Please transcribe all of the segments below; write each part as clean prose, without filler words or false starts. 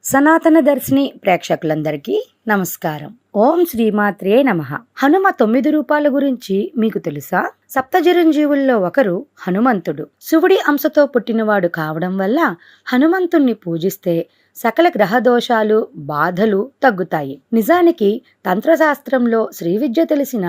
సనాతన దర్శిని ప్రేక్షకులందరికీ నమస్కారం. ఓం శ్రీమాత్రే నమః. హనుమ 9 రూపాల గురించి మీకు తెలుసా? సప్తచిరంజీవుల్లో ఒకరు హనుమంతుడు. శివుడి అంశతో పుట్టినవాడు కావడం వల్ల హనుమంతుణ్ణి పూజిస్తే సకల గ్రహ దోషాలు, బాధలు తగ్గుతాయి. నిజానికి తంత్రశాస్త్రంలో శ్రీ విద్య తెలిసిన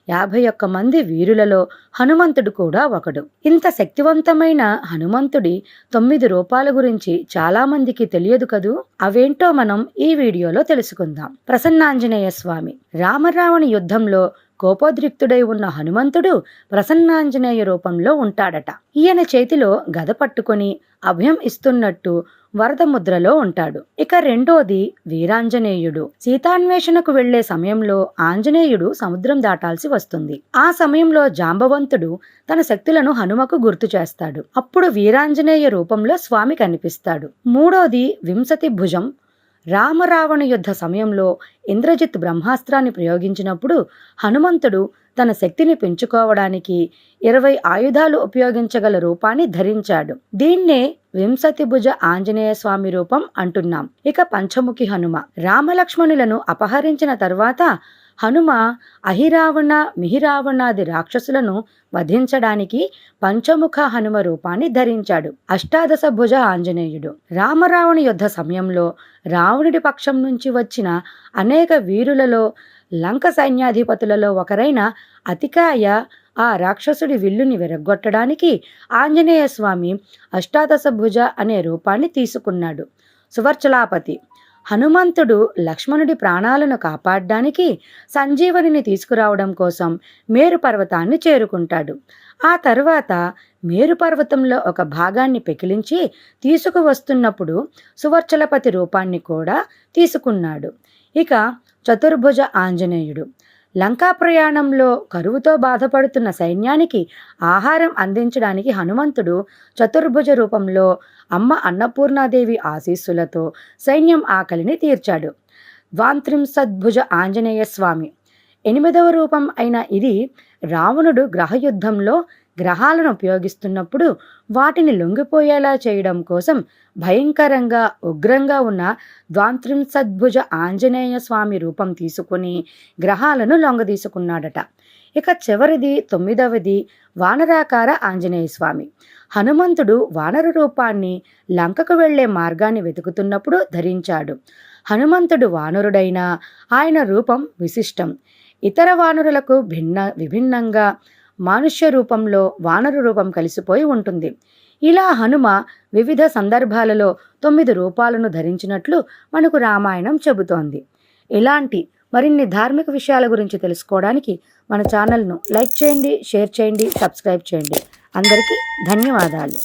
51 మంది వీరులలో హనుమంతుడు కూడా ఒకడు. ఇంత శక్తివంతమైన హనుమంతుడి 9 రూపాల గురించి చాలా మందికి తెలియదు కదూ. అవేంటో మనం ఈ వీడియోలో తెలుసుకుందాం. ప్రసన్నాంజనేయ స్వామి. రామరావణ యుద్ధంలో కోపోద్రిక్తుడై ఉన్న హనుమంతుడు ప్రసన్నాంజనేయ రూపంలో ఉంటాడట. ఈయన చేతిలో గద పట్టుకొని అభయం ఇస్తున్నట్టు వరద ముద్రలో ఉంటాడు. ఇక రెండోది వీరాంజనేయుడు. సీతాన్వేషణకు వెళ్లే సమయంలో ఆంజనేయుడు సముద్రం దాటాల్సి వస్తుంది. ఆ సమయంలో జాంబవంతుడు తన శక్తులను హనుమకు గుర్తు చేస్తాడు. అప్పుడు వీరాంజనేయ రూపంలో స్వామి కనిపిస్తాడు. మూడోది వింశతి భుజం. రామరావణ యుద్ధ సమయంలో ఇంద్రజిత్ బ్రహ్మాస్త్రాన్ని ప్రయోగించినప్పుడు హనుమంతుడు తన శక్తిని పెంచుకోవడానికి 20 ఆయుధాలు ఉపయోగించగల రూపాన్ని ధరించాడు. దీన్నే వింశతి భుజ ఆంజనేయ స్వామి రూపం అంటున్నాం. ఇక పంచముఖి హనుమ. రామలక్ష్మణులను అపహరించిన తర్వాత హనుమ అహిరావణ, మిహిరావణాది రాక్షసులను వధించడానికి పంచముఖ హనుమ రూపాన్ని ధరించాడు. అష్టాదశ భుజ ఆంజనేయుడు. రామరావణ యుద్ధ సమయంలో రావణుడి పక్షం నుంచి వచ్చిన అనేక వీరులలో లంక సైన్యాధిపతులలో ఒకరైన అతికాయ ఆ రాక్షసుడి విల్లుని విరగ్గొట్టడానికి ఆంజనేయ స్వామి అష్టాదశ భుజ అనే రూపాన్ని తీసుకున్నాడు. సువర్చలాపతి. హనుమంతుడు లక్ష్మణుడి ప్రాణాలను కాపాడడానికి సంజీవనిని తీసుకురావడం కోసం మేరు పర్వతాన్ని చేరుకుంటాడు. ఆ తర్వాత మేరు పర్వతంలో ఒక భాగాన్ని పెకిలించి తీసుకువస్తున్నప్పుడు సువర్చలపతి రూపాన్ని కూడా తీసుకున్నాడు. ఇక చతుర్భుజ ఆంజనేయుడు. లంకా ప్రయాణంలో కరువుతో బాధపడుతున్న సైన్యానికి ఆహారం అందించడానికి హనుమంతుడు చతుర్భుజ రూపంలో అమ్మ అన్నపూర్ణాదేవి ఆశీస్సులతో సైన్యం ఆకలిని తీర్చాడు. ద్వాంత్రింశద్భుజ ఆంజనేయ స్వామి. 8వ రూపం అయిన ఇది రావణుడు గ్రహయుద్ధంలో గ్రహాలను ఉపయోగిస్తున్నప్పుడు వాటిని లొంగిపోయేలా చేయడం కోసం భయంకరంగా ఉగ్రంగా ఉన్న ద్వాంత్రింశద్భుజ ఆంజనేయ స్వామి రూపం తీసుకుని గ్రహాలను లొంగదీసుకున్నాడట. ఇక చివరిది 9వది వానరాకార ఆంజనేయ స్వామి. హనుమంతుడు వానర రూపాన్ని లంకకు వెళ్లే మార్గాన్ని వెతుకుతున్నప్పుడు ధరించాడు. హనుమంతుడు వానరుడైనా ఆయన రూపం విశిష్టం. ఇతర వానరులకు విభిన్నంగా మానుష్య రూపంలో వానరు రూపం కలిసిపోయి ఉంటుంది. ఇలా హనుమ వివిధ సందర్భాలలో 9 రూపాలను ధరించినట్లు మనకు రామాయణం చెబుతోంది. ఇలాంటి మరిన్ని ధార్మిక విషయాల గురించి తెలుసుకోవడానికి మన ఛానల్ను లైక్ చేయండి, షేర్ చేయండి, సబ్స్క్రైబ్ చేయండి. అందరికీ ధన్యవాదాలు.